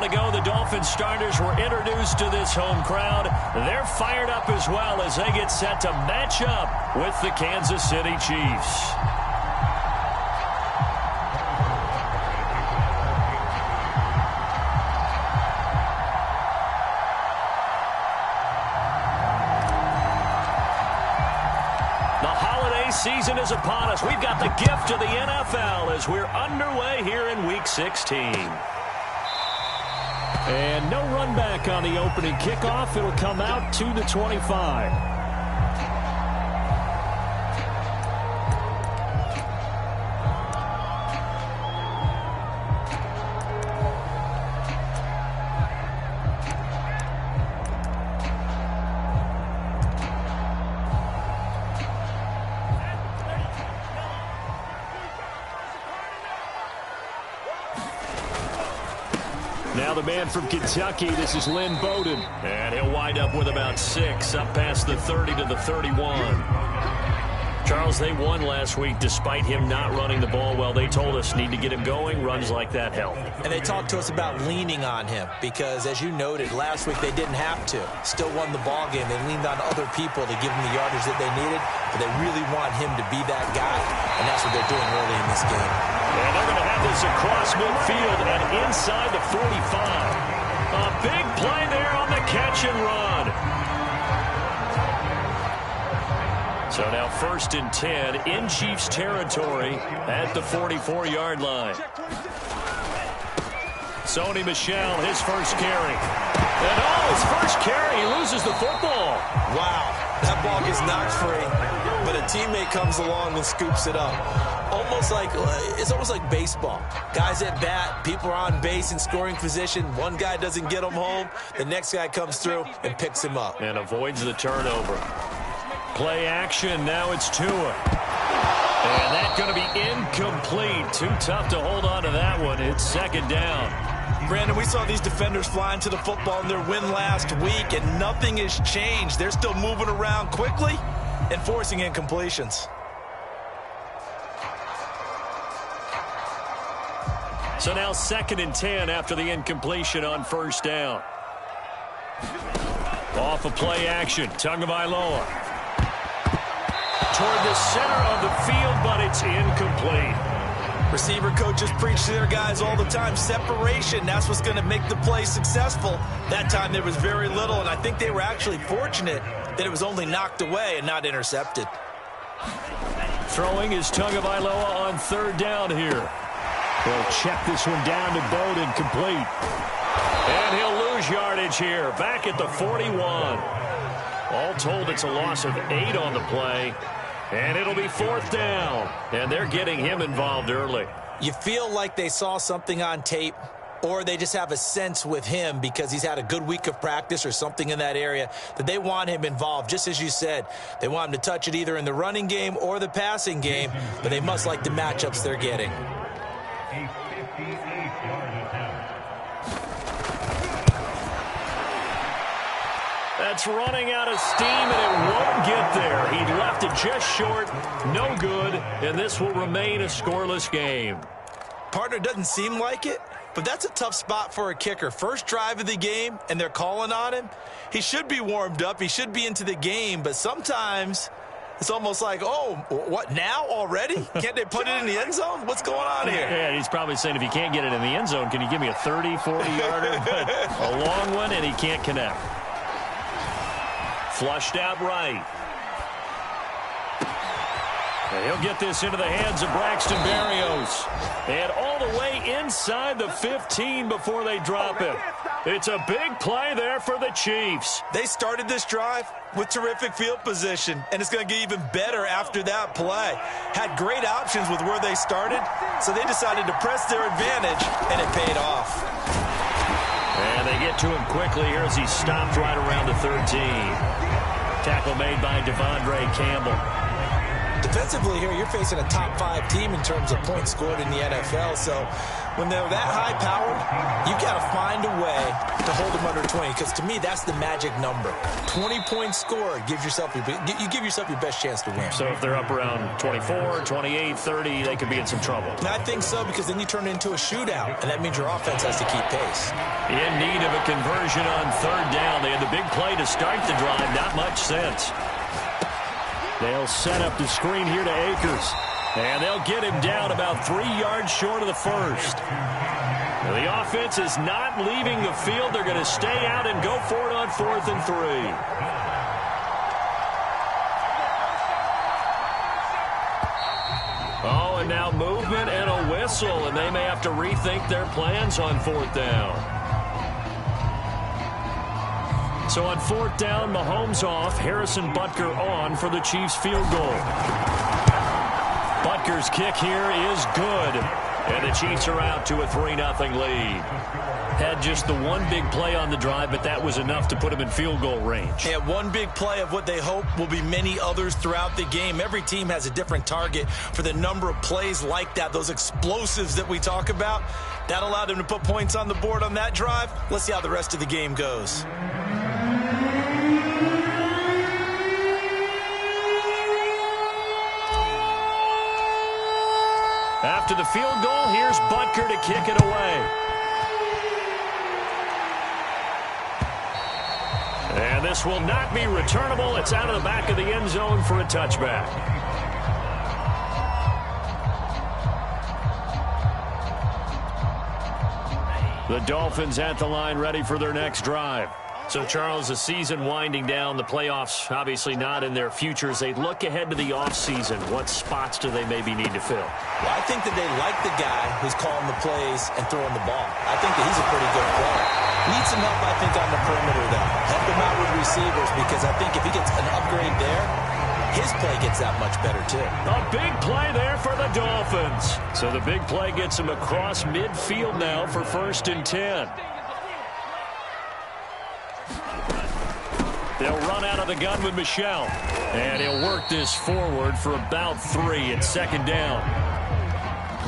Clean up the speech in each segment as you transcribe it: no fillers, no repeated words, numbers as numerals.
to go, the Dolphins starters were introduced to this home crowd. They're fired up as well as they get set to match up with the Kansas City Chiefs. Season is upon us. We've got the gift of the NFL as we're underway here in Week 16. And no run back on the opening kickoff. It'll come out to the 25. Now the man from Kentucky, this is Lynn Bowden. And he'll wind up with about 6, up past the 30 to the 31. Charles, they won last week despite him not running the ball well. They told us need to get him going. Runs like that help. And they talked to us about leaning on him because, as you noted, last week they didn't have to. Still won the ball game. They leaned on other people to give them the yardage that they needed, but they really want him to be that guy, and that's what they're doing early in this game. And they're going to have this across midfield and inside the 45. A big play there on the catch and run. So now 1st and 10 in Chiefs territory at the 44-yard line. Sony Michel, his first carry. And his first carry, he loses the football. Wow, that ball gets knocked free, but a teammate comes along and scoops it up. It's almost like baseball. Guys at bat, people are on base in scoring position. One guy doesn't get him home. The next guy comes through and picks him up. And avoids the turnover. Play action, now it's Tua. And that's going to be incomplete. Too tough to hold on to that one. It's 2nd down. Brandon, we saw these defenders flying to the football in their win last week, and nothing has changed. They're still moving around quickly and forcing incompletions. So now 2nd and 10 after the incompletion on 1st down. Off of play action, Tagovailoa. Toward the center of the field, but it's incomplete. Receiver coaches preach to their guys all the time. Separation, that's what's going to make the play successful. That time there was very little, and I think they were actually fortunate that it was only knocked away and not intercepted. Throwing is Tagovailoa on 3rd down here. He'll check this one down to Bowden, complete. And he'll lose yardage here, back at the 41. All told, it's a loss of 8 on the play. And it'll be 4th down. And they're getting him involved early. You feel like they saw something on tape, or they just have a sense with him because he's had a good week of practice or something in that area that they want him involved. Just as you said, they want him to touch it either in the running game or the passing game, but they must like the matchups they're getting. That's running out of steam, and it won't get there. He left it just short, no good, and this will remain a scoreless game. Partner, doesn't seem like it, but that's a tough spot for a kicker. First drive of the game, and they're calling on him. He should be warmed up. He should be into the game, but sometimes it's almost like, oh, what, now already? Can't they put it in the end zone? What's going on here? Yeah, he's probably saying, if you can't get it in the end zone, can you give me a 30, 40-yarder? But a long one, and he can't connect. Flushed out right. And he'll get this into the hands of Braxton Berrios. And all the way inside the 15 before they drop it. It's a big play there for the Chiefs. They started this drive with terrific field position, and it's going to get even better after that play. Had great options with where they started, so they decided to press their advantage, and it paid off. And they get to him quickly here as he stopped right around the 13. Tackle made by Devondre Campbell. Defensively here, you're facing a top 5 team in terms of points scored in the NFL. So when they're that high-powered, you got to find a way to hold them under 20, because to me, that's the magic number. 20-point score, you give yourself your best chance to win. So if they're up around 24, 28, 30, they could be in some trouble. And I think so, because then you turn it into a shootout, and that means your offense has to keep pace. In need of a conversion on third down. They had the big play to start the drive. Not much sense. They'll set up the screen here to Akers. And they'll get him down about 3 yards short of the first. The offense is not leaving the field. They're going to stay out and go for it on 4th and 3. Oh, and now movement and a whistle, and they may have to rethink their plans on 4th down. So on 4th down, Mahomes off, Harrison Butker on for the Chiefs field goal. Butker's kick here is good. And the Chiefs are out to a 3-0 lead. Had just the one big play on the drive, but that was enough to put them in field goal range. Yeah, one big play of what they hope will be many others throughout the game. Every team has a different target for the number of plays like that, those explosives that we talk about. That allowed them to put points on the board on that drive. Let's see how the rest of the game goes. After the field goal, here's Butker to kick it away. And this will not be returnable. It's out of the back of the end zone for a touchback. The Dolphins at the line, ready for their next drive. So, Charles, the season winding down, the playoffs obviously not in their futures. They look ahead to the offseason. What spots do they maybe need to fill? Well, I think that they like the guy who's calling the plays and throwing the ball. I think that he's a pretty good player. Needs some help, I think, on the perimeter, though. Help him out with receivers, because I think if he gets an upgrade there, his play gets that much better, too. A big play there for the Dolphins. So the big play gets him across midfield now for 1st and 10. They'll run out of the gun with Michel. And he'll work this forward for about 3 at 2nd down.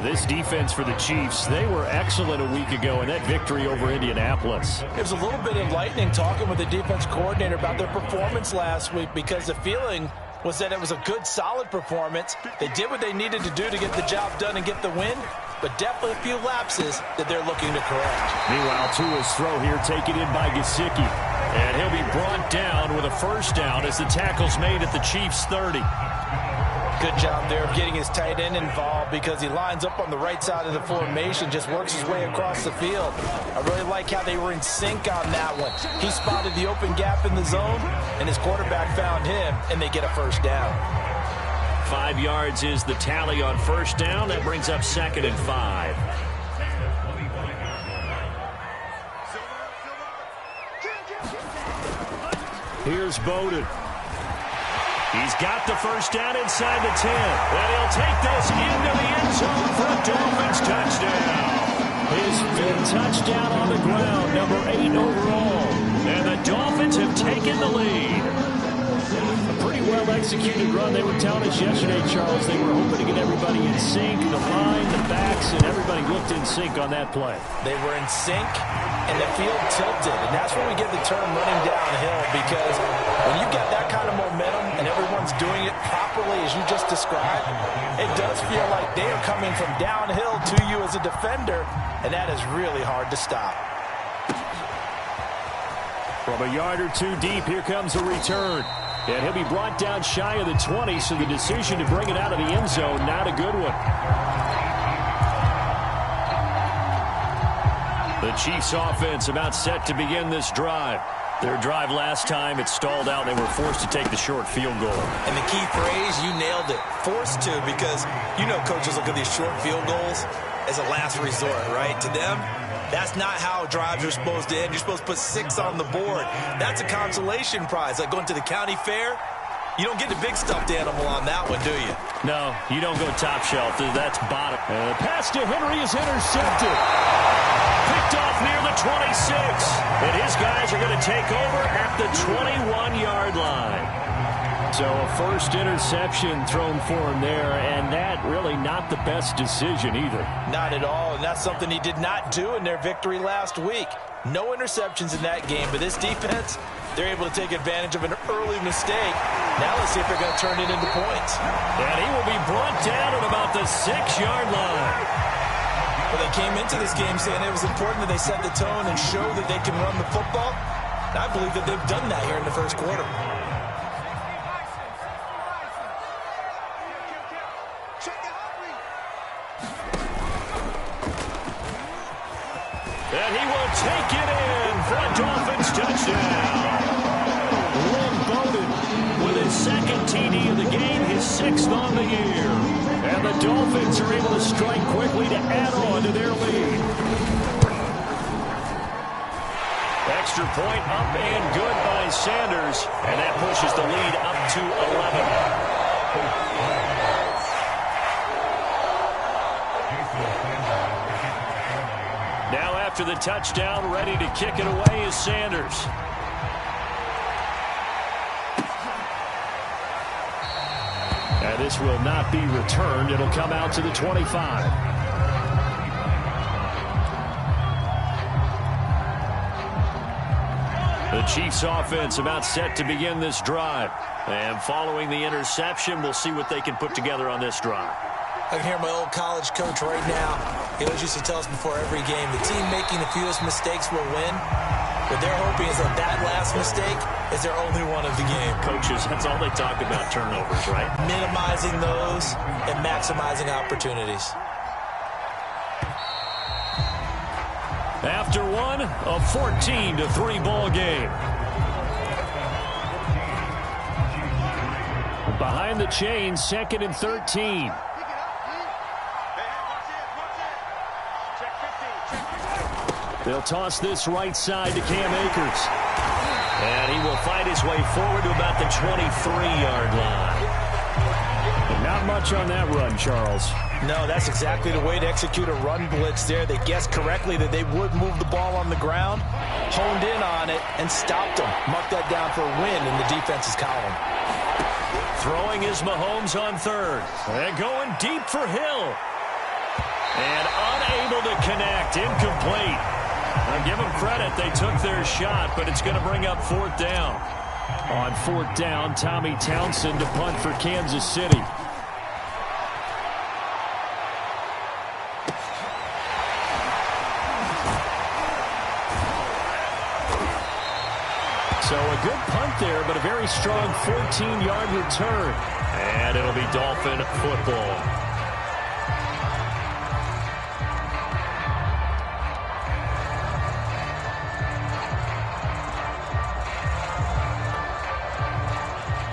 This defense for the Chiefs, they were excellent a week ago in that victory over Indianapolis. There's a little bit of lightning talking with the defense coordinator about their performance last week, because the feeling was that it was a good, solid performance. They did what they needed to do to get the job done and get the win, but definitely a few lapses that they're looking to correct. Meanwhile, Tua's throw here taken in by Gesicki. And he'll be brought down with a 1st down as the tackle's made at the Chiefs' 30. Good job there of getting his tight end involved, because he lines up on the right side of the formation, just works his way across the field. I really like how they were in sync on that one. He spotted the open gap in the zone, and his quarterback found him, and they get a 1st down. 5 yards is the tally on 1st down. That brings up 2nd and 5. Here's Bowden. He's got the 1st down inside the 10. And he'll take this into the end zone for a Dolphins touchdown. His 5th touchdown on the ground, number 8 overall. And the Dolphins have taken the lead. A pretty well-executed run. They were telling us yesterday, Charles, they were hoping to get everybody in sync, the line, the backs, and everybody looked in sync on that play. They were in sync, and the field tilted. And that's where we get the term running downhill, because when you got that kind of momentum and everyone's doing it properly as you just described, it does feel like they are coming from downhill to you as a defender, and that is really hard to stop. From a yard or 2 deep, here comes a return. And he'll be brought down shy of the 20, so the decision to bring it out of the end zone, not a good one. The Chiefs offense about set to begin this drive. Their drive last time, it stalled out. They were forced to take the short field goal. And the key phrase, you nailed it, forced to, because you know coaches look at these short field goals as a last resort, right? To them, that's not how drives are supposed to end. You're supposed to put 6 on the board. That's a consolation prize, like going to the county fair. You don't get the big stuffed animal on that one, do you? No, you don't go top shelf. That's bottom. And the pass to Henry is intercepted. Picked off near the 26. And his guys are going to take over at the 21-yard line. So a first interception thrown for him there, and that really not the best decision either. Not at all, and that's something he did not do in their victory last week. No interceptions in that game, but this defense, they're able to take advantage of an early mistake. Now let's see if they're going to turn it into points. And he will be brought down at about the 6-yard line. Well, they came into this game saying it was important that they set the tone and show that they can run the football. And I believe that they've done that here in the first quarter. And he will take it in for a Dolphins touchdown. Lynn Bowden with his second TD of the game, his 6th on the year. And the Dolphins are able to strike quickly to add on to their lead. Extra point up and good by Sanders. And that pushes the lead up to 11. Now after the touchdown, ready to kick it away is Sanders. And this will not be returned. It'll come out to the 25. The Chiefs offense about set to begin this drive. And following the interception, we'll see what they can put together on this drive. I can hear my old college coach right now. He always used to tell us before every game, the team making the fewest mistakes will win. What they're hoping is that that last mistake is their only one of the game. Coaches, that's all they talk about, turnovers, right? Minimizing those and maximizing opportunities. After one, a 14-3 ball game. Behind the chains, 2nd and 13. They'll toss this right side to Cam Akers. And he will fight his way forward to about the 23-yard line. And not much on that run, Charles. No, that's exactly the way to execute a run blitz there. They guessed correctly that they would move the ball on the ground, honed in on it, and stopped them. Marked that down for a win in the defense's column. Throwing is Mahomes on 3rd. And going deep for Hill. And unable to connect. Incomplete. I'll give them credit. They took their shot, but it's going to bring up 4th down. On 4th down, Tommy Townsend to punt for Kansas City. So a good punt there, but a very strong 14-yard return. And it'll be Dolphin football.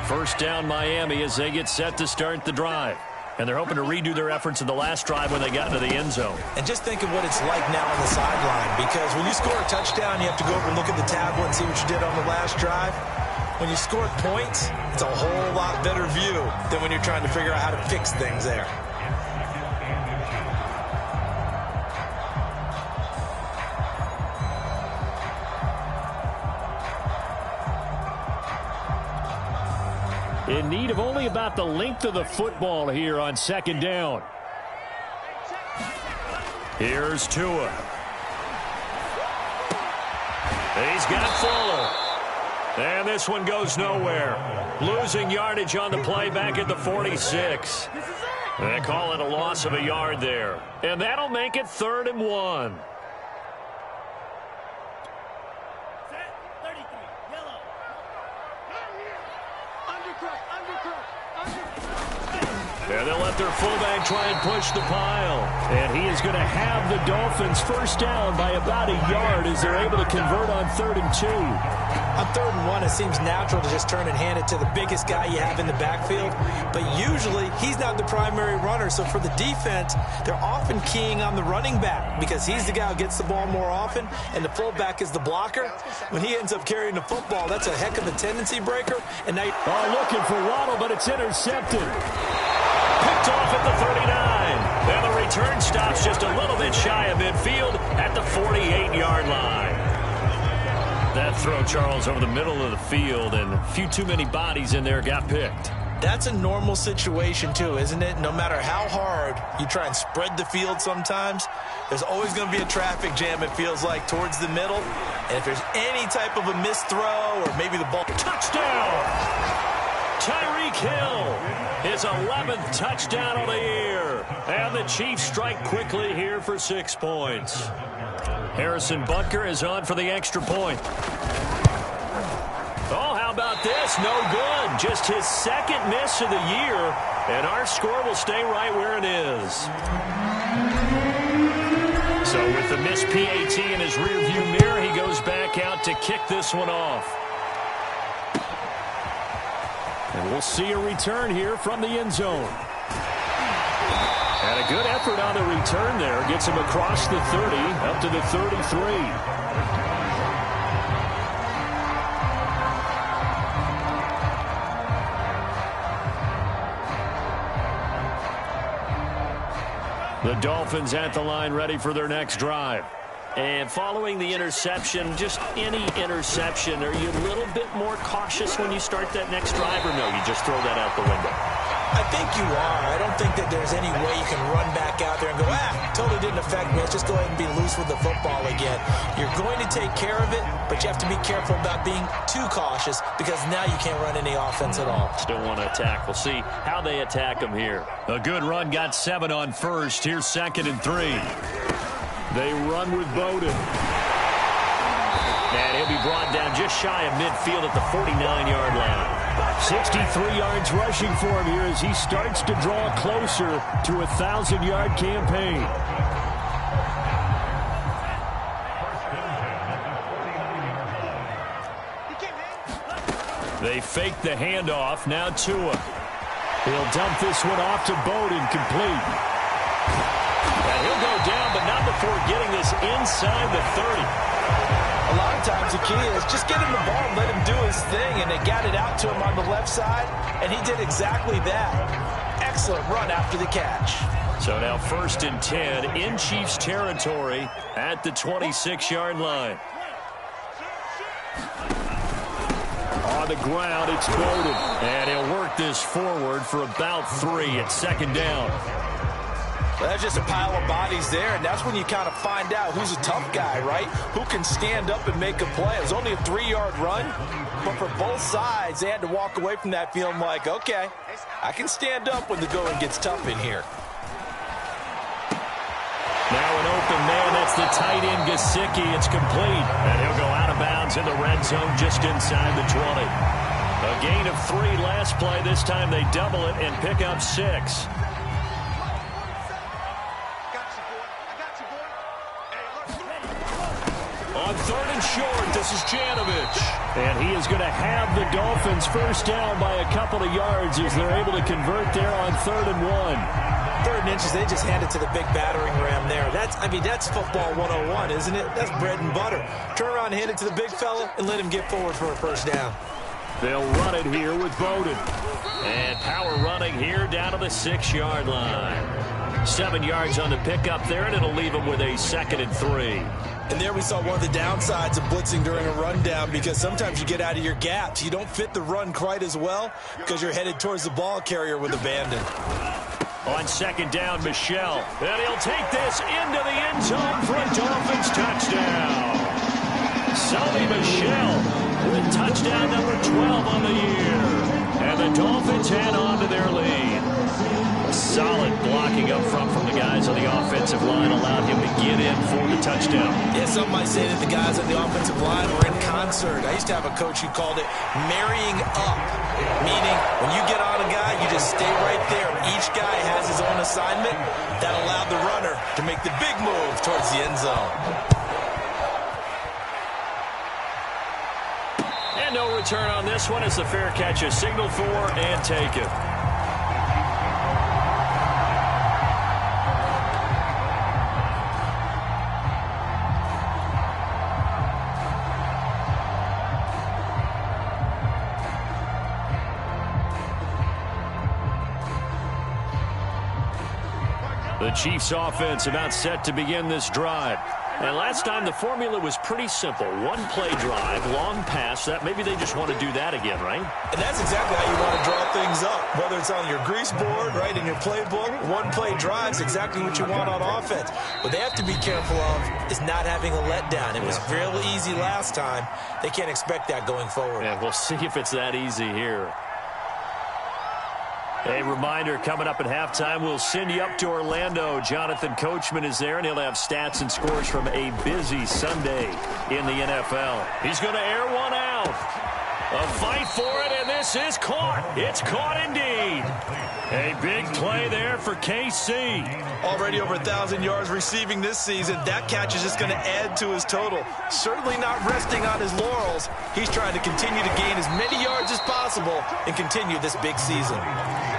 First down Miami as they get set to start the drive. And they're hoping to redo their efforts in the last drive when they got into the end zone. And just think of what it's like now on the sideline, because when you score a touchdown, you have to go over and look at the tablet and see what you did on the last drive. When you score points, it's a whole lot better view than when you're trying to figure out how to fix things there. In need of only about the length of the football here on 2nd down. Here's Tua. He's got Fuller. And this one goes nowhere. Losing yardage on the play back at the 46. They call it a loss of a yard there. And that'll make it 3rd and 1. And they'll let their fullback try and push the pile. And he is going to have the Dolphins first down by about a yard as they're able to convert on 3rd and 2. On 3rd and 1, it seems natural to just turn and hand it to the biggest guy you have in the backfield. But usually, he's not the primary runner. So for the defense, they're often keying on the running back because he's the guy who gets the ball more often, and the fullback is the blocker. When he ends up carrying the football, that's a heck of a tendency breaker. And now looking for Waddle, but it's intercepted. Picked off at the 39. And the return stops just a little bit shy of midfield at the 48-yard line. That That throw, Charles, over the middle of the field, and a few too many bodies in there got picked. That's a normal situation, too, isn't it? No matter how hard you try and spread the field sometimes, there's always going to be a traffic jam, it feels like, towards the middle. And if there's any type of a missed throw or maybe the ball... Touchdown! Tyreek Hill, his 11th touchdown on the year. And the Chiefs strike quickly here for 6 points. Harrison Butker is on for the extra point. Oh, how about this? No good. Just his second miss of the year, and our score will stay right where it is. So with the missed PAT in his rearview mirror, he goes back out to kick this one off. And we'll see a return here from the end zone. And a good effort on the return there. Gets him across the 30, up to the 33. The Dolphins at the line, ready for their next drive. And following the interception, just any interception, are you a little bit more cautious when you start that next drive, or no, you just throw that out the window? I think you are. I don't think that there's any way you can run back out there and go, totally didn't affect me. Let's just go ahead and be loose with the football again. You're going to take care of it, but you have to be careful about being too cautious because now you can't run any offense at all. Still want to attack. We'll see how they attack them here. A good run, got 7 on first. Here's 2nd and 3. They run with Bowden. And he'll be brought down just shy of midfield at the 49-yard line. 63 yards rushing for him here as he starts to draw closer to a 1,000-yard campaign. They fake the handoff. Now Tua. He'll dump this one off to Bowden, complete. And he'll go down, but not before getting this inside the 30. A lot of times the key is just get him the ball and let him do his thing, and they got it out to him on the left side, and he did exactly that. Excellent run after the catch. So now 1st and 10 in Chiefs territory at the 26-yard line. On the ground, it's Bowden, and he'll work this forward for about 3 at 2nd down. Well, that's just a pile of bodies there, and that's when you kind of find out who's a tough guy, right? Who can stand up and make a play. It was only a 3-yard run, but for both sides, they had to walk away from that feeling like, okay, I can stand up when the going gets tough in here. Now an open man, that's the tight end, Gesicki. It's complete, and he'll go out of bounds in the red zone just inside the 20. A gain of 3 last play. This time they double it and pick up 6. On 3rd and short, this is Janovich. And he is going to have the Dolphins first down by a couple of yards as they're able to convert there on 3rd and 1. 3rd and inches, they just hand it to the big battering ram there. That's football 101, isn't it? That's bread and butter. Turn around and hand it to the big fella and let him get forward for a first down. They'll run it here with Bowden. And power running here down to the 6-yard line. 7 yards on the pickup there, and it'll leave them with a 2nd and 3. And there we saw one of the downsides of blitzing during a rundown, because sometimes you get out of your gaps. You don't fit the run quite as well because you're headed towards the ball carrier with abandon. On 2nd down, Michel. And he'll take this into the end zone for a Dolphins touchdown. Sony Michel with touchdown number 12 on the year. And the Dolphins head on to their lead. Solid blocking up front from the guys on the offensive line allowed him to get in for the touchdown. Yeah, some might say that the guys on the offensive line were in concert. I used to have a coach who called it marrying up, meaning when you get on a guy, you just stay right there. Each guy has his own assignment. That allowed the runner to make the big move towards the end zone. And no return on this one as the fair catch is signaled for and taken. The Chiefs offense about set to begin this drive. And last time the formula was pretty simple. One play drive, long pass. That maybe they just want to do that again, right? And that's exactly how you want to draw things up. Whether it's on your grease board, right, in your playbook, one play drive is exactly what you want on offense. What they have to be careful of is not having a letdown. It was real easy last time. They can't expect that going forward. Yeah, we'll see if it's that easy here. A reminder, coming up at halftime, we'll send you up to Orlando. Jonathan Coachman is there, and he'll have stats and scores from a busy Sunday in the NFL. He's going to air one out. A fight for it, and this is caught. It's caught indeed. A big play there for KC. Already over 1,000 yards receiving this season. That catch is just going to add to his total. Certainly not resting on his laurels. He's trying to continue to gain as many yards as possible and continue this big season.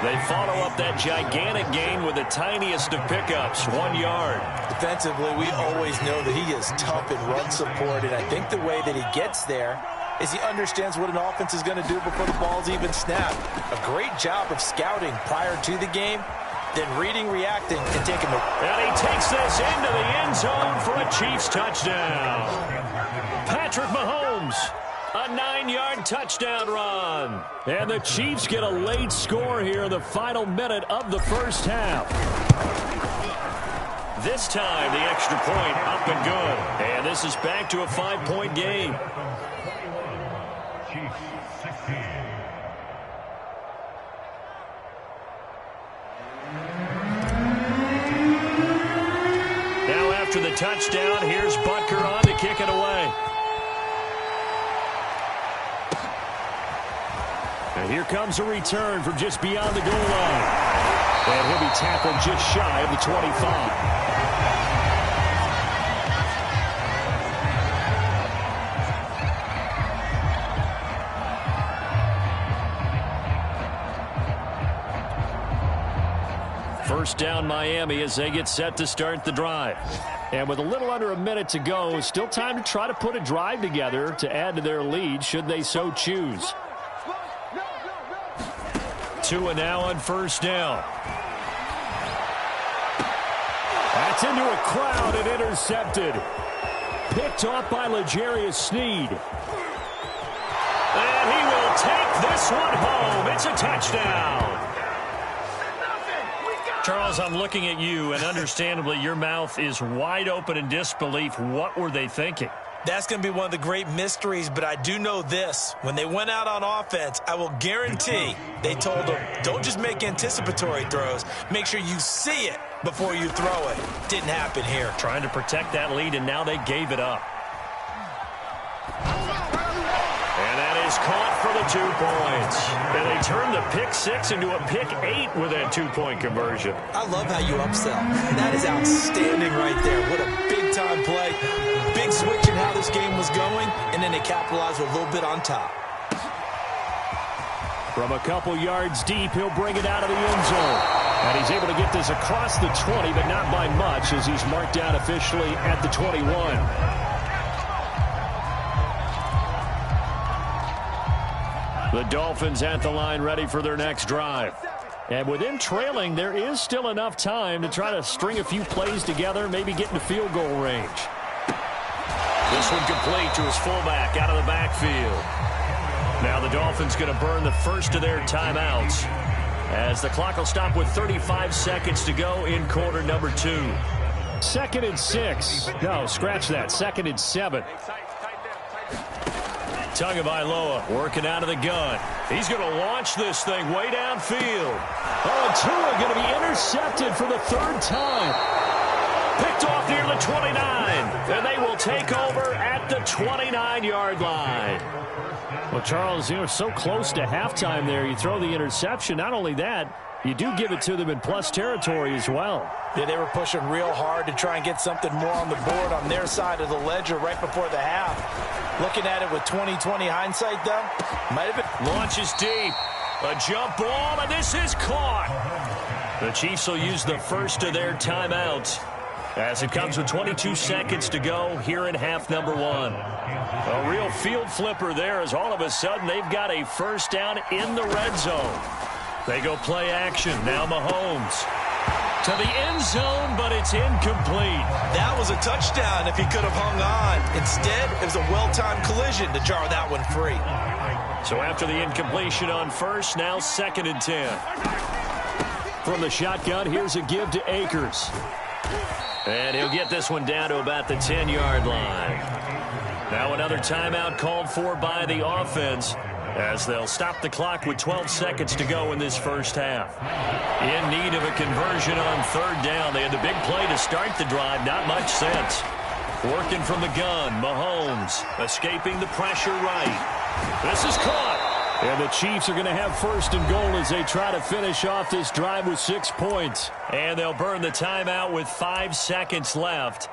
They follow up that gigantic gain with the tiniest of pickups, 1 yard. Defensively, we always know that he is tough in run support, and I think the way that he gets there is he understands what an offense is going to do before the ball's even snapped. A great job of scouting prior to the game, then reading, reacting, and taking the... And he takes this into the end zone for a Chiefs touchdown. Patrick Mahomes, a 9-yard touchdown run. And the Chiefs get a late score here in the final minute of the first half. This time, the extra point up and good. And this is back to a 5-point game. Now after the touchdown, here's Butker on to kick it away. And here comes a return from just beyond the goal line. And he'll be tackled just shy of the 25. First down Miami as they get set to start the drive. And with a little under a minute to go, still time to try to put a drive together to add to their lead should they so choose. Tua now on first down. That's into a crowd and intercepted. Picked off by L'Jarius Sneed. And he will take this one home. It's a touchdown. Charles, I'm looking at you, and understandably, your mouth is wide open in disbelief. What were they thinking? That's going to be one of the great mysteries, but I do know this. When they went out on offense, I will guarantee they told them, don't just make anticipatory throws. Make sure you see it before you throw it. Didn't happen here. Trying to protect that lead, and now they gave it up. And that is caught for the 2 points. And they turned the pick 6 into a pick 8 with that 2-point conversion. I love how you upsell. That is outstanding right there. What a big-time play. Big switch in how this game was going, and then they capitalized with a little bit on top. From a couple yards deep, he'll bring it out of the end zone. And he's able to get this across the 20, but not by much as he's marked down officially at the 21. The Dolphins at the line ready for their next drive. And with him trailing, there is still enough time to try to string a few plays together, maybe get into field goal range. This one complete to his fullback out of the backfield. Now the Dolphins going to burn the first of their timeouts as the clock will stop with 35 seconds to go in quarter number 2. 2nd and 6. No, scratch that. 2nd and 7. Tagovailoa working out of the gun. He's going to launch this thing way downfield. Oh, and Tua going to be intercepted for the 3rd time. Picked off near the 29. And they will take over at the 29-yard line. Well, Charles, you know, so close to halftime there. You throw the interception. Not only that, you do give it to them in plus territory as well. Yeah, they were pushing real hard to try and get something more on the board on their side of the ledger right before the half. Looking at it with 20/20 hindsight, though, might have been. Launches deep. A jump ball, and this is caught. The Chiefs will use the first of their timeouts as it comes with 22 seconds to go here in half number 1. A real field flipper there as all of a sudden they've got a first down in the red zone. They go play action. Now Mahomes. To the end zone, but it's incomplete. That was a touchdown if he could have hung on. Instead, it was a well-timed collision to jar that one free. So after the incompletion on first, now 2nd and 10. From the shotgun, here's a give to Akers. And he'll get this one down to about the 10-yard line. Now another timeout called for by the offense, as they'll stop the clock with 12 seconds to go in this first half. In need of a conversion on 3rd down. They had the big play to start the drive. Not much sense. Working from the gun, Mahomes escaping the pressure right. This is caught. And the Chiefs are going to have 1st and goal as they try to finish off this drive with 6 points. And they'll burn the timeout with 5 seconds left.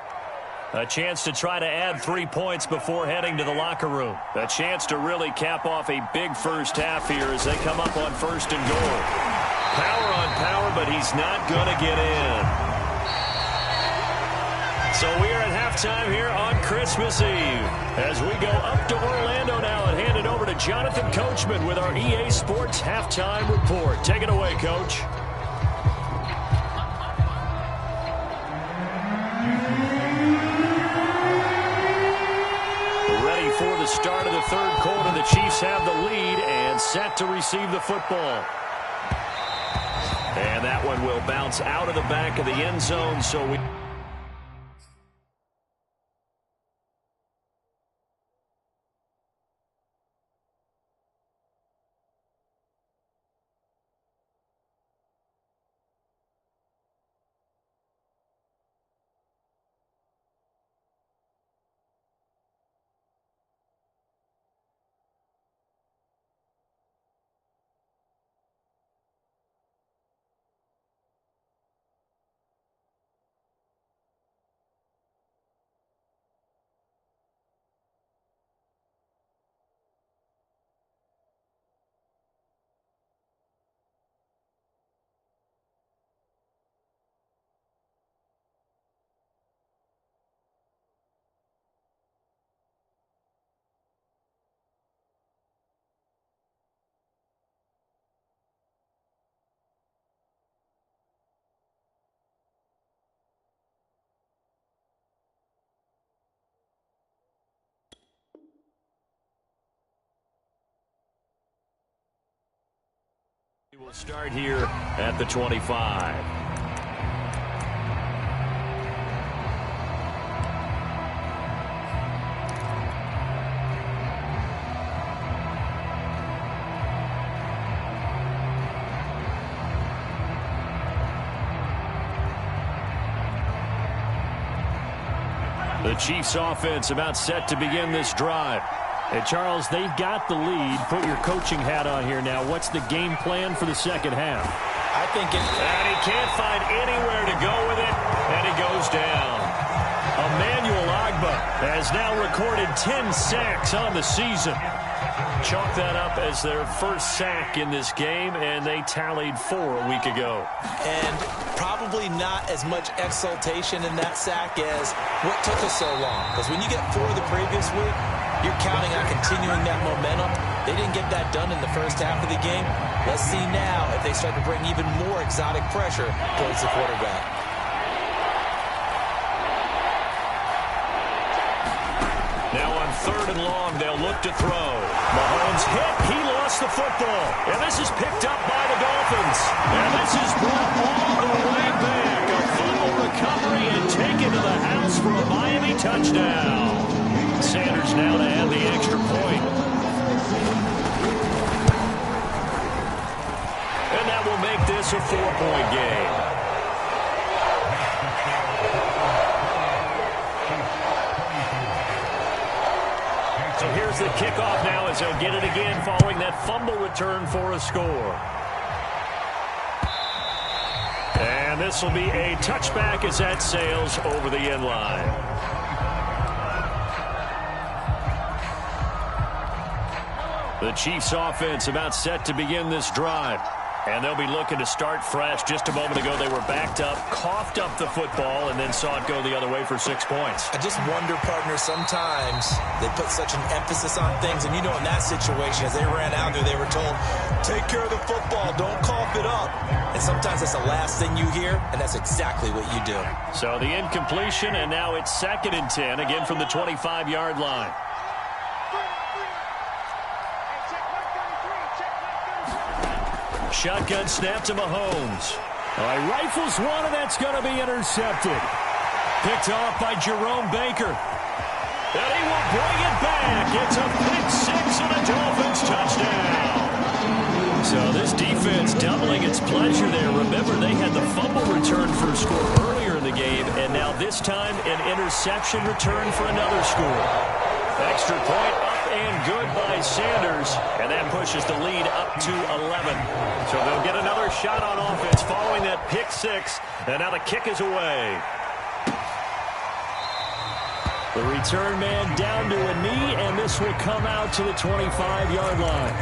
A chance to try to add 3 points before heading to the locker room. A chance to really cap off a big first half here as they come up on 1st and goal. Power on power, but he's not going to get in. So we are at halftime here on Christmas Eve as we go up to Orlando now and hand it over to Jonathan Coachman with our EA Sports Halftime Report. Take it away, Coach. Ready for the start of the 3rd quarter. The Chiefs have the lead and set to receive the football. And that one will bounce out of the back of the end zone, so we... We'll start here at the 25. The Chiefs offense about set to begin this drive. Hey, Charles, they've got the lead. Put your coaching hat on here now. What's the game plan for the second half? I think it... And he can't find anywhere to go with it, and he goes down. Emmanuel Ogbah has now recorded 10 sacks on the season. Chalk that up as their first sack in this game, and they tallied 4 a week ago. And probably not as much exultation in that sack as what took us so long. Because when you get 4 the previous week, you're counting on continuing that momentum. They didn't get that done in the first half of the game. Let's see now if they start to bring even more exotic pressure towards the quarterback. Now on 3rd and long, they'll look to throw. Mahomes hit. He lost the football. And this is picked up by the Dolphins. And this is brought all the way back. A fumble recovery and taken to the house for a Miami touchdown. Sanders now to add the extra point. And that will make this a 4-point game. So here's the kickoff now as they'll get it again following that fumble return for a score. And this will be a touchback as that sails over the end line. The Chiefs offense about set to begin this drive. And they'll be looking to start fresh. Just a moment ago, they were backed up, coughed up the football, and then saw it go the other way for 6 points. I just wonder, partner, sometimes they put such an emphasis on things. And, you know, in that situation, as they ran out there, they were told, take care of the football, don't cough it up. And sometimes that's the last thing you hear, and that's exactly what you do. So the incompletion, and now it's 2nd and 10, again from the 25-yard line. Shotgun snap to Mahomes. He rifles one, and that's going to be intercepted. Picked off by Jerome Baker. And he will bring it back. It's a pick six and a Dolphins touchdown. So this defense doubling its pleasure there. Remember, they had the fumble return for a score earlier in the game, and now this time an interception return for another score. Extra point up and good by Sanders, and that pushes the lead up to 11. So they'll get another shot on offense following that pick six, and now the kick is away. The return man down to a knee, and this will come out to the 25-yard line.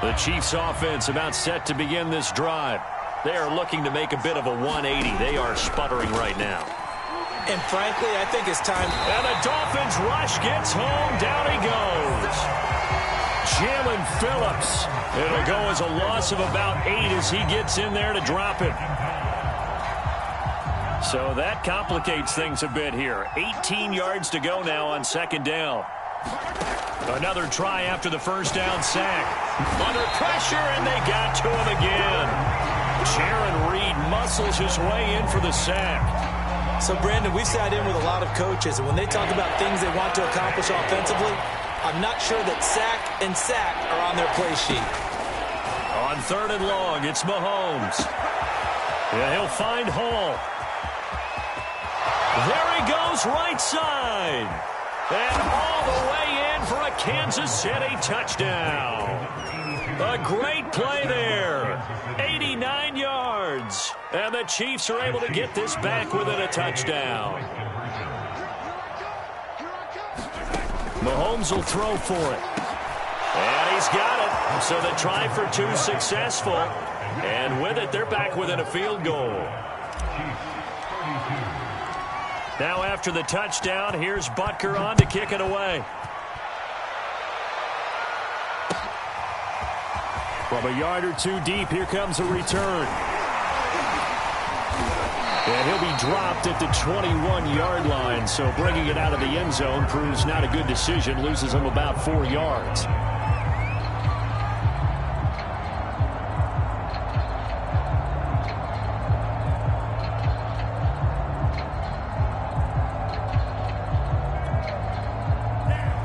The Chiefs offense about set to begin this drive. They are looking to make a bit of a 180. They are sputtering right now. And frankly, I think it's time. And the Dolphins rush gets home. Down he goes. Jalen Phillips. It'll go as a loss of about 8 as he gets in there to drop it. So that complicates things a bit here. 18 yards to go now on 2nd down. Another try after the first down sack. Under pressure, and they got to him again. Jaron Reed muscles his way in for the sack. So, Brandon, we sat in with a lot of coaches, and when they talk about things they want to accomplish offensively, I'm not sure that sack and sack are on their play sheet. On 3rd and long, it's Mahomes. Yeah, he'll find Hall. There he goes, right side. And all the way in for a Kansas City touchdown. A great play there. 89 yards. And the Chiefs are able to get this back within a touchdown. Mahomes will throw for it. And he's got it. So the try for 2 successful. And with it, they're back within a field goal. Now after the touchdown, here's Butker on to kick it away. From a yard or 2 deep, here comes a return. And he'll be dropped at the 21-yard line, so bringing it out of the end zone proves not a good decision, loses him about 4 yards.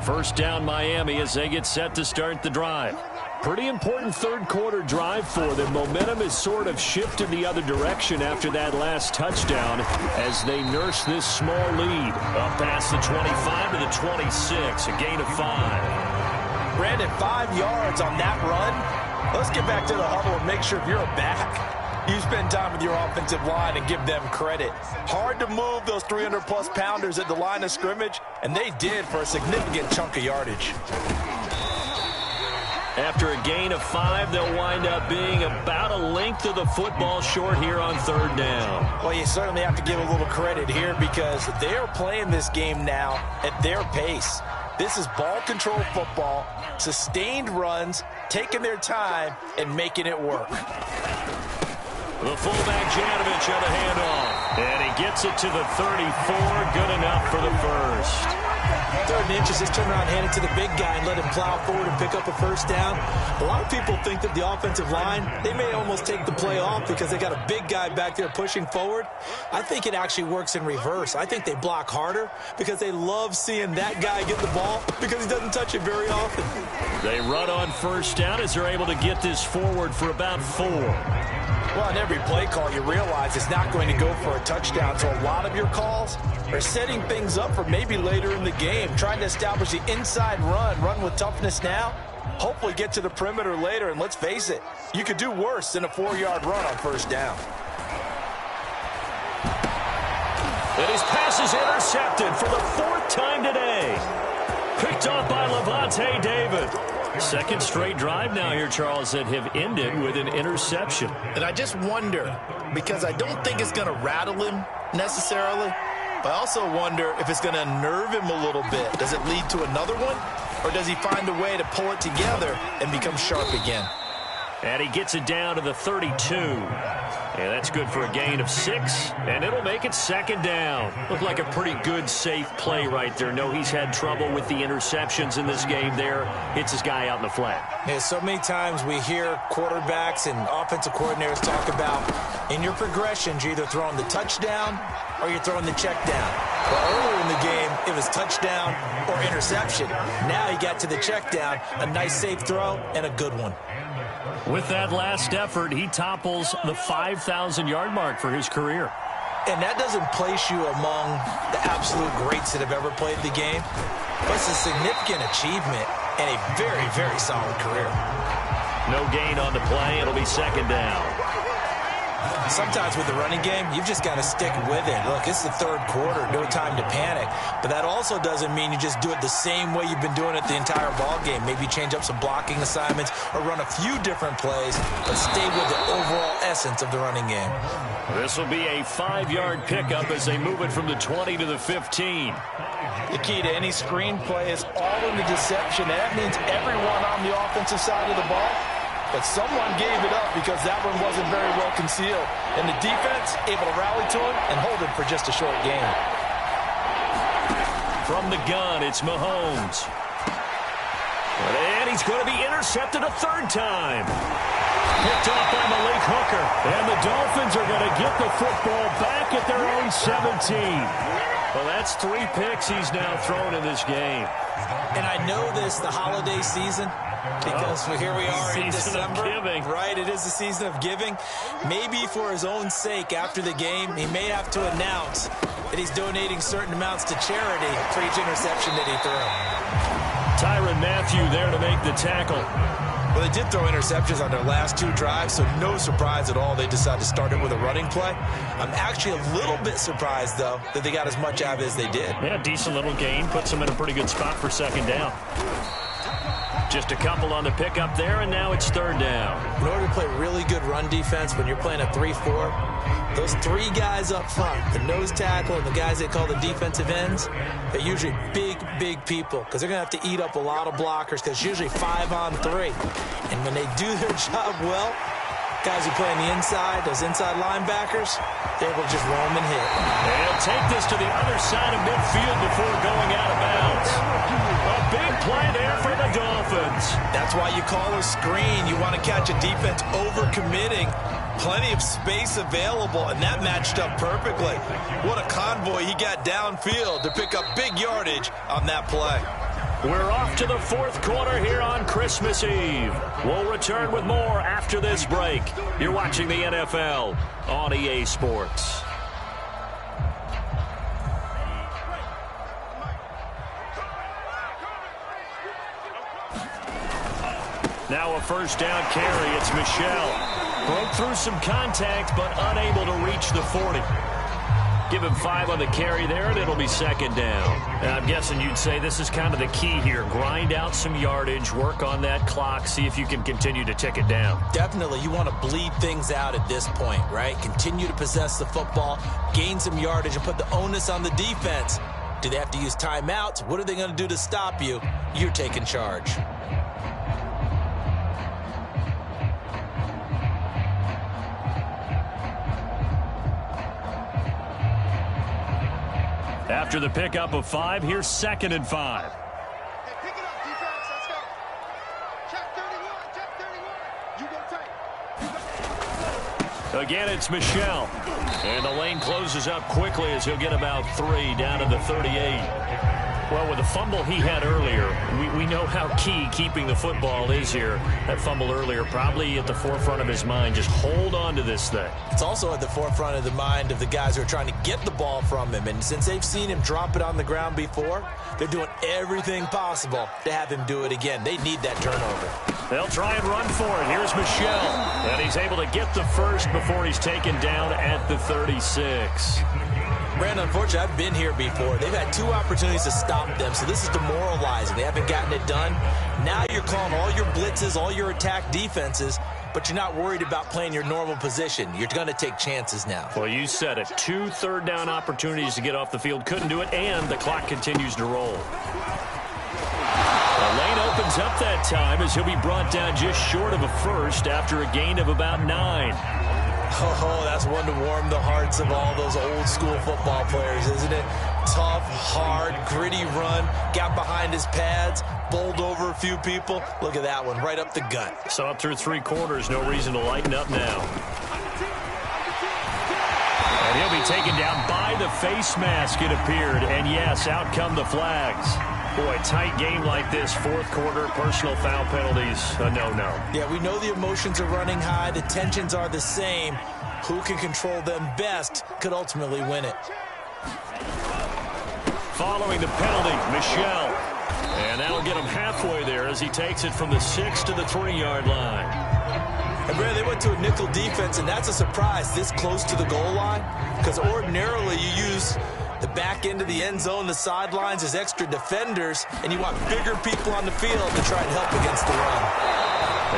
First down Miami as they get set to start the drive. Pretty important third-quarter drive for them. Momentum has sort of shifted the other direction after that last touchdown as they nurse this small lead. Up past the 25 to the 26, a gain of 5. Brandon, 5 yards on that run. Let's get back to the huddle and make sure if you're a back, you spend time with your offensive line and give them credit. Hard to move those 300-plus pounders at the line of scrimmage, and they did for a significant chunk of yardage. After a gain of 5, they'll wind up being about a length of the football short here on 3rd down. Well, you certainly have to give a little credit here because they are playing this game now at their pace. This is ball control football, sustained runs, taking their time, and making it work. The fullback Janovich on the handoff. And he gets it to the 34. Good enough for the first. 3rd and inches, just turn around, hand it to the big guy and let him plow forward and pick up a first down. A lot of people think that the offensive line, they may almost take the play off because they got a big guy back there pushing forward. I think it actually works in reverse. I think they block harder because they love seeing that guy get the ball because he doesn't touch it very often. They run on first down as they're able to get this forward for about 4. Well, in every play call, you realize it's not going to go for a touchdown. So a lot of your calls are setting things up for maybe later in the game, trying to establish the inside run with toughness now, hopefully get to the perimeter later. And let's face it, you could do worse than a 4-yard run on first down. And his pass is intercepted for the 4th time today. Picked off by Levante David. Second straight drive now here, Charles, that have ended with an interception. And I just wonder, because I don't think it's going to rattle him necessarily, but I also wonder if it's going to unnerve him a little bit. Does it lead to another one? Or does he find a way to pull it together and become sharp again? And he gets it down to the 32. And that's good for a gain of 6. And it'll make it second down. Looked like a pretty good, safe play right there. No, he's had trouble with the interceptions in this game there. Hits his guy out in the flat. Yeah, so many times we hear quarterbacks and offensive coordinators talk about in your progressions, you're either throwing the touchdown or you're throwing the check down. Well, earlier in the game, it was touchdown or interception. Now he got to the check down, a nice safe throw, and a good one. With that last effort, he topples the 5,000-yard mark for his career. And that doesn't place you among the absolute greats that have ever played the game, but it's a significant achievement and a very, very solid career. No gain on the play. It'll be second down. Sometimes with the running game, you've just got to stick with it. Look, it's the third quarter, no time to panic. But that also doesn't mean you just do it the same way you've been doing it the entire ball game. Maybe change up some blocking assignments or run a few different plays, but stay with the overall essence of the running game. This will be a 5-yard pickup as they move it from the 20 to the 15. The key to any screen play is all in the deception. That means everyone on the offensive side of the ball. But someone gave it up because that one wasn't very well concealed. And the defense able to rally to him and hold him for just a short gain. From the gun, it's Mahomes. And he's going to be intercepted a third time. Picked off by Malik Hooker. And the Dolphins are going to get the football back at their own 17. Well, that's 3 picks he's now thrown in this game. And I know this, the holiday season, because here we are in December, right? It is the season of giving. Maybe for his own sake, after the game, he may have to announce that he's donating certain amounts to charity for each interception that he threw. Tyrann Mathieu there to make the tackle. Well, they did throw interceptions on their last 2 drives, so no surprise at all they decided to start it with a running play. I'm actually a little bit surprised, though, that they got as much out of it as they did. Yeah, decent little gain. Puts them in a pretty good spot for second down. Just a couple on the pickup there, and now it's third down. In order to play really good run defense when you're playing a 3-4, those 3 guys up front, the nose tackle and the guys they call the defensive ends, they're usually big, big people because they're going to have to eat up a lot of blockers because it's usually 5 on 3. And when they do their job well, guys who play on the inside, those inside linebackers, they're able to just roam and hit. They'll take this to the other side of midfield before going out of bounds. A big play there for the Dolphins. That's why you call a screen. You want to catch a defense over-committing. Plenty of space available, and that matched up perfectly. What a convoy he got downfield to pick up big yardage on that play. We're off to the 4th quarter here on Christmas Eve. We'll return with more after this break. You're watching the NFL on EA Sports. Now a first down carry. It's Michel. Broke through some contact, but unable to reach the 40. Give him 5 on the carry there, and it'll be second down. And I'm guessing you'd say this is kind of the key here. Grind out some yardage, work on that clock, see if you can continue to tick it down. Definitely. You want to bleed things out at this point, right? Continue to possess the football, gain some yardage, and put the onus on the defense. Do they have to use timeouts? What are they going to do to stop you? You're taking charge. After the pickup of 5, here's 2nd and 5. Hey, pick it up, defense. Let's go. Check 31. Check 31. You go tight. Again, it's Michel. And the lane closes up quickly as he'll get about 3 down to the 38. Well, with the fumble he had earlier, we know how key keeping the football is here. That fumble earlier probably at the forefront of his mind. Just hold on to this thing. It's also at the forefront of the mind of the guys who are trying to get the ball from him. And since they've seen him drop it on the ground before, they're doing everything possible to have him do it again. They need that turnover. They'll try and run for it. Here's Michel. And he's able to get the first before he's taken down at the 36. Brandon, unfortunately, I've been here before. They've had 2 opportunities to stop them, so this is demoralizing. They haven't gotten it done. Now you're calling all your blitzes, all your attack defenses, but you're not worried about playing your normal position. You're going to take chances now. Well, you said it. 2 third-down opportunities to get off the field. Couldn't do it, and the clock continues to roll. The lane opens up that time as he'll be brought down just short of a first after a gain of about 9. Oh, that's one to warm the hearts of all those old-school football players, isn't it? Tough, hard, gritty run, got behind his pads, bowled over a few people. Look at that one, right up the gut. So up through 3 quarters, no reason to lighten up now. And he'll be taken down by the face mask, it appeared. And yes, out come the flags. Boy, tight game like this, 4th quarter, personal foul penalties, a no-no. Yeah, we know the emotions are running high, the tensions are the same. Who can control them best could ultimately win it. Following the penalty, Michel. And that'll get him halfway there as he takes it from the 6 to the 3-yard line. And Brad, they went to a nickel defense, and that's a surprise this close to the goal line, because ordinarily you use the back end of the end zone, the sidelines as extra defenders, and you want bigger people on the field to try and help against the run.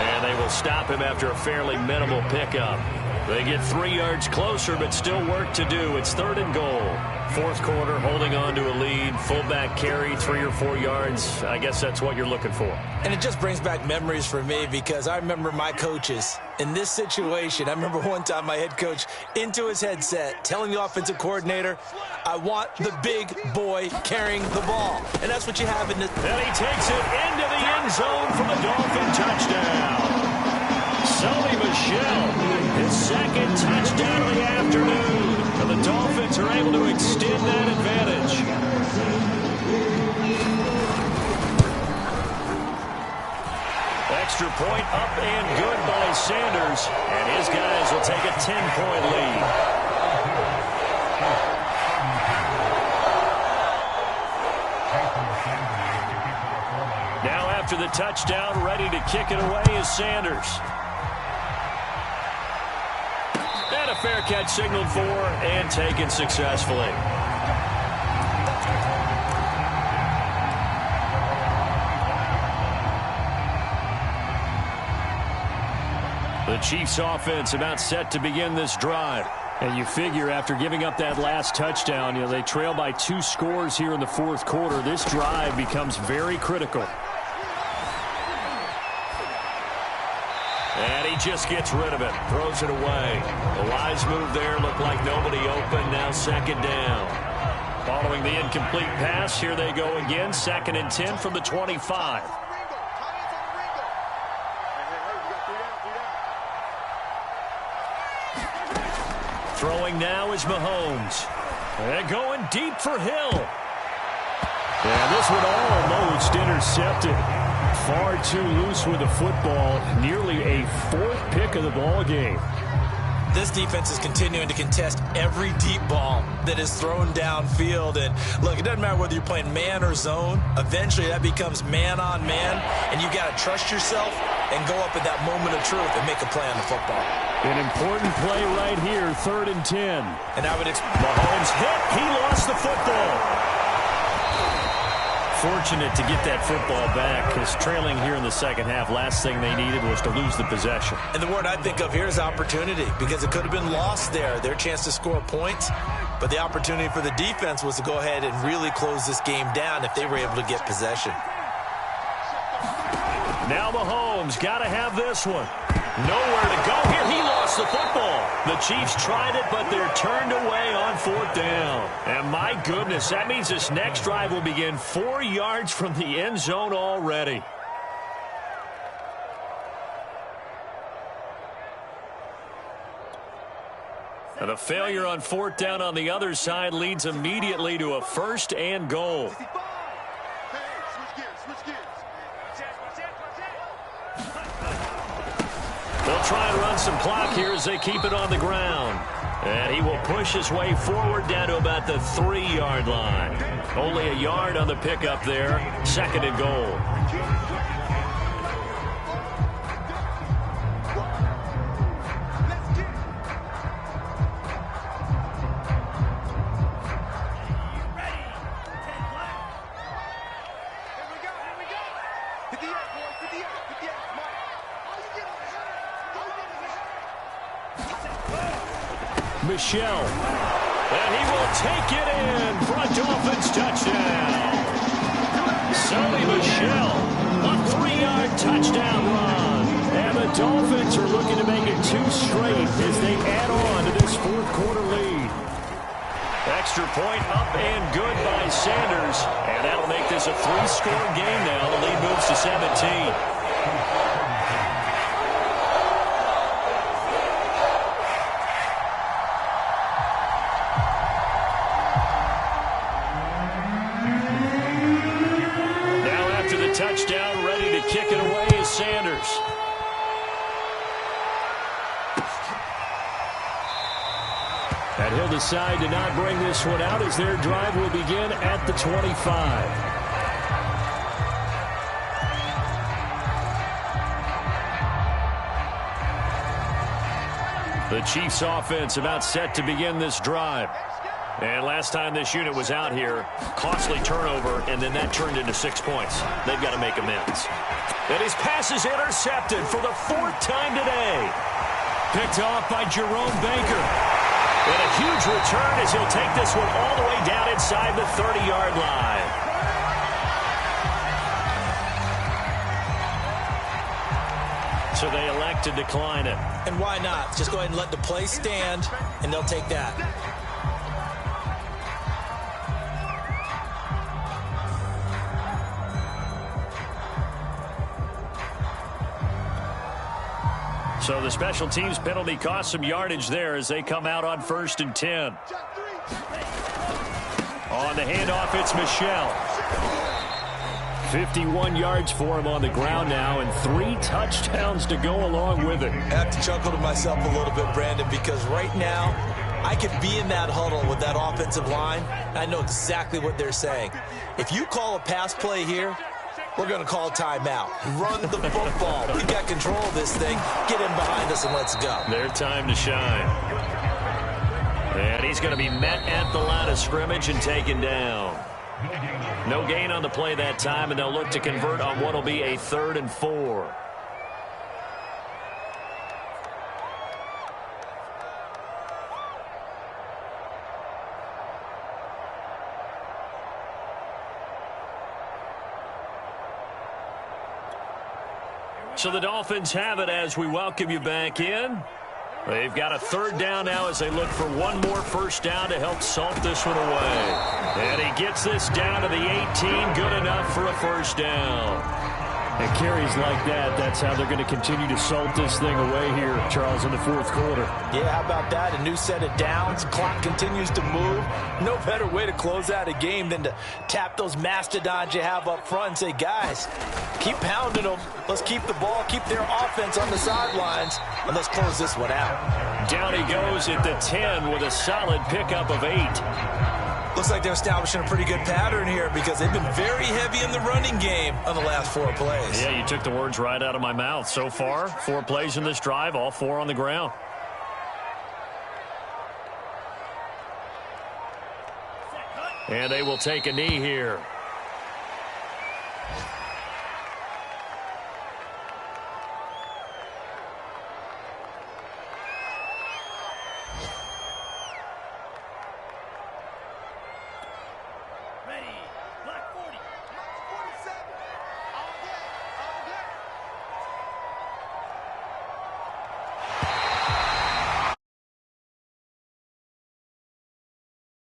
And they will stop him after a fairly minimal pickup. They get 3 yards closer, but still work to do. It's 3rd and goal. 4th quarter, holding on to a lead. Fullback carry, 3 or 4 yards. I guess that's what you're looking for. And it just brings back memories for me because I remember my coaches in this situation. I remember one time my head coach into his headset telling the offensive coordinator, I want the big boy carrying the ball. And that's what you have in this. And he takes it into the end zone for the Dolphin touchdown. Sony Michel, his 2nd touchdown of the afternoon. And the Dolphins are able to extend that advantage. Extra point up and good by Sanders. And his guys will take a 10-point lead. Now after the touchdown, ready to kick it away is Sanders. And a fair catch signaled for and taken successfully. The Chiefs offense about set to begin this drive. And you figure after giving up that last touchdown, they trail by 2 scores here in the 4th quarter. This drive becomes very critical. And he just gets rid of it, throws it away. The wise move there, looked like nobody open, now 2nd down. Following the incomplete pass, here they go again, 2nd and 10 from the 25. Throwing now is Mahomes. And going deep for Hill. And this one almost intercepted. Far too loose with the football. Nearly a 4th pick of the ball game. This defense is continuing to contest every deep ball that is thrown downfield. And look, it doesn't matter whether you're playing man or zone. Eventually that becomes man on man. And you got to trust yourself and go up at that moment of truth and make a play on the football. An important play right here, 3rd and 10. And I would expect Mahomes hit. He lost the football. Fortunate to get that football back because trailing here in the 2nd half, last thing they needed was to lose the possession. And the word I think of here is opportunity because it could have been lost there. Their chance to score points. But the opportunity for the defense was to go ahead and really close this game down if they were able to get possession. Now Mahomes got to have this one. Nowhere to go here. He lost the football. The Chiefs tried it, but they're turned away on 4th down. And my goodness, that means this next drive will begin 4 yards from the end zone already. And a failure on 4th down on the other side leads immediately to a 1st and goal. They'll try and run some clock here as they keep it on the ground. And he will push his way forward down to about the 3-yard line. Only a yard on the pickup there. 2nd and goal. Michel. And he will take it in for a Dolphins touchdown. Sonny Michel, a 3-yard touchdown run. And the Dolphins are looking to make it 2 straight as they add on to this fourth-quarter lead. Extra point up and good by Sanders. And that'll make this a 3-score game now. The lead moves to 17. Touchdown, ready to kick it away is Sanders. And he'll decide to not bring this one out as their drive will begin at the 25. The Chiefs offense about set to begin this drive. And last time this unit was out here, costly turnover, and then that turned into 6 points. They've got to make amends. And his pass is intercepted for the 4th time today. Picked off by Jerome Baker. And a huge return as he'll take this one all the way down inside the 30-yard line. So they elect to decline it. And why not? Just go ahead and let the play stand, and they'll take that. So the special teams penalty cost some yardage there as they come out on 1st and 10. On the handoff, it's Michel. 51 yards for him on the ground now and 3 touchdowns to go along with it. I have to chuckle to myself a little bit, Brandon, because right now I could be in that huddle with that offensive line. I know exactly what they're saying. If you call a pass play here, we're going to call timeout. Run the football. We've got control of this thing. Get in behind us and let's go. Their time to shine. And he's going to be met at the line of scrimmage and taken down. No gain on the play that time, and they'll look to convert on what will be a 3rd and 4. So the Dolphins have it as we welcome you back in. They've got a 3rd down now as they look for one more 1st down to help salt this one away. And he gets this down to the 18, good enough for a 1st down. And carries like that, that's how they're going to continue to salt this thing away here, Charles, in the 4th quarter. Yeah, how about that? A new set of downs. Clock continues to move. No better way to close out a game than to tap those mastodons you have up front and say, guys, keep pounding them. Let's keep the ball, keep their offense on the sidelines, and let's close this one out. Down he goes at the 10 with a solid pickup of 8. Looks like they're establishing a pretty good pattern here because they've been very heavy in the running game on the last 4 plays. Yeah, you took the words right out of my mouth. So far, 4 plays in this drive, all 4 on the ground. And they will take a knee here.